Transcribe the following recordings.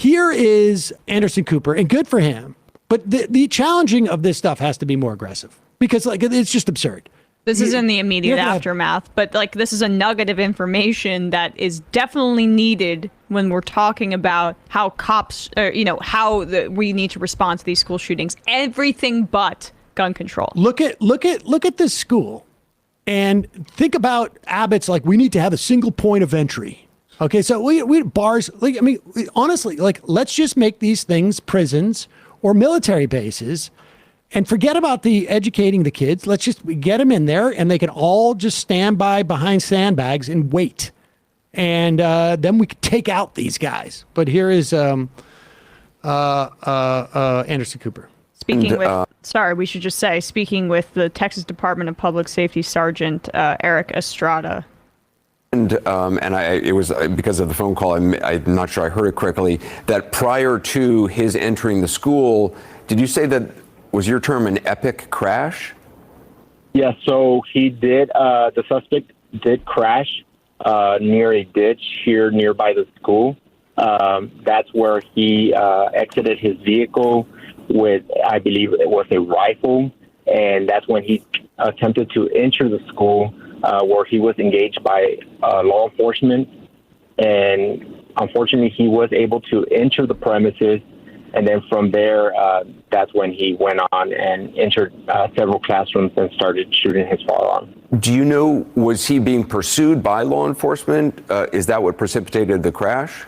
here is Anderson Cooper, and good for him. But the challenging of this stuff has to be more aggressive because like it's just absurd. This is in the immediate aftermath, but like this is a nugget of information that is definitely needed when we're talking about how cops, we need to respond to these school shootings. Everything but gun control. Look at this school, and think about Abbott's. Like we need to have a single point of entry. Okay, so we bars. Like I mean, honestly, like let's just make these things prisons or military bases. And forget about the educating the kids. Let's just get them in there and they can all just stand behind sandbags and wait. And then we can take out these guys. But here is Anderson Cooper. Speaking with the Texas Department of Public Safety Sergeant Eric Estrada. It was because of the phone call, I'm not sure I heard it correctly, that prior to his entering the school, did you say that was your term an epic crash? Yeah, so he did, the suspect did crash near a ditch here nearby the school. That's where he exited his vehicle with, I believe it was a rifle, and that's when he attempted to enter the school where he was engaged by law enforcement. And unfortunately, he was able to enter the premises. And then from there, that's when he went on and entered several classrooms and started shooting his firearm. Do you know, was he being pursued by law enforcement? Is that what precipitated the crash?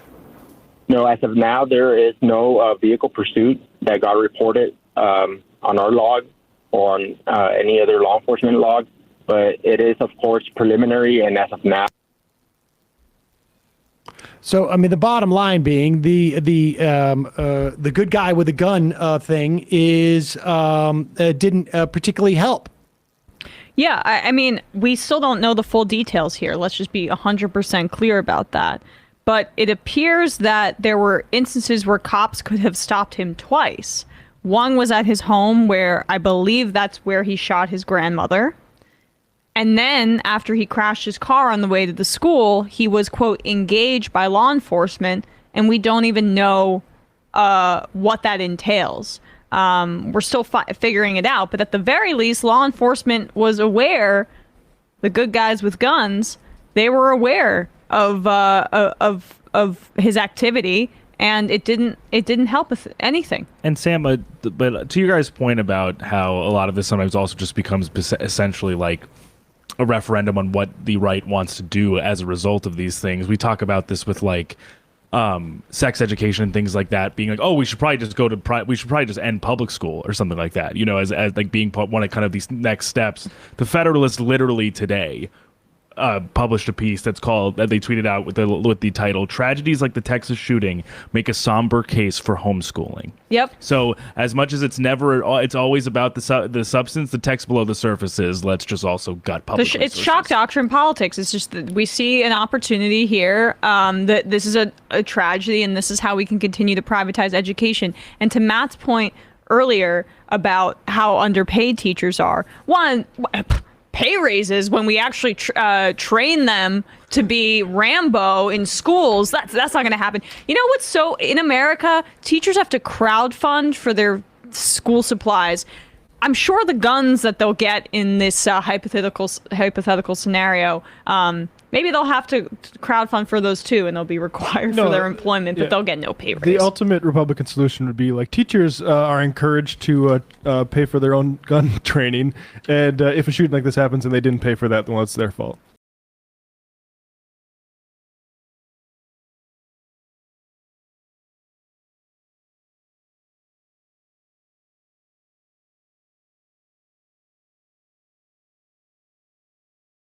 No, as of now, there is no vehicle pursuit that got reported on our log or on any other law enforcement log. But it is, of course, preliminary, and as of now. So, I mean, the bottom line being the good guy with a gun thing is didn't particularly help. Yeah, I mean, we still don't know the full details here. Let's just be 100% clear about that. But it appears that there were instances where cops could have stopped him twice. One was at his home, where I believe that's where he shot his grandmother. And then after he crashed his car on the way to the school, he was, quote, engaged by law enforcement. And we don't even know what that entails. We're still figuring it out. But at the very least, law enforcement was aware, the good guys with guns, they were aware of his activity. And it didn't help with anything. And Sam, but to your guys' point about how a lot of this sometimes also just becomes essentially like a referendum on what the right wants to do as a result of these things. We talk about this with like sex education and things like that, being like, oh, we should probably just end public school or something like that, you know, as like being one of kind of these next steps. The Federalist literally today published a piece that they tweeted out with the title, "Tragedies like the Texas shooting make a somber case for homeschooling." Yep. So as much as it's always about the substance, the text below the surface is, let's just also gut public resources. It's shock doctrine politics. It's just that we see an opportunity here, that this is a tragedy, and this is how we can continue to privatize education. And to Matt's point earlier about how underpaid teachers are, pay raises when we actually train them to be Rambo in schools. That's not going to happen. You know what's in America, teachers have to crowdfund for their school supplies. I'm sure the guns that they'll get in this hypothetical scenario, maybe they'll have to crowdfund for those too, and they'll be required for their employment, but they'll get no pay raise. The ultimate Republican solution would be like teachers are encouraged to pay for their own gun training, and if a shooting like this happens and they didn't pay for that, then well, it's their fault.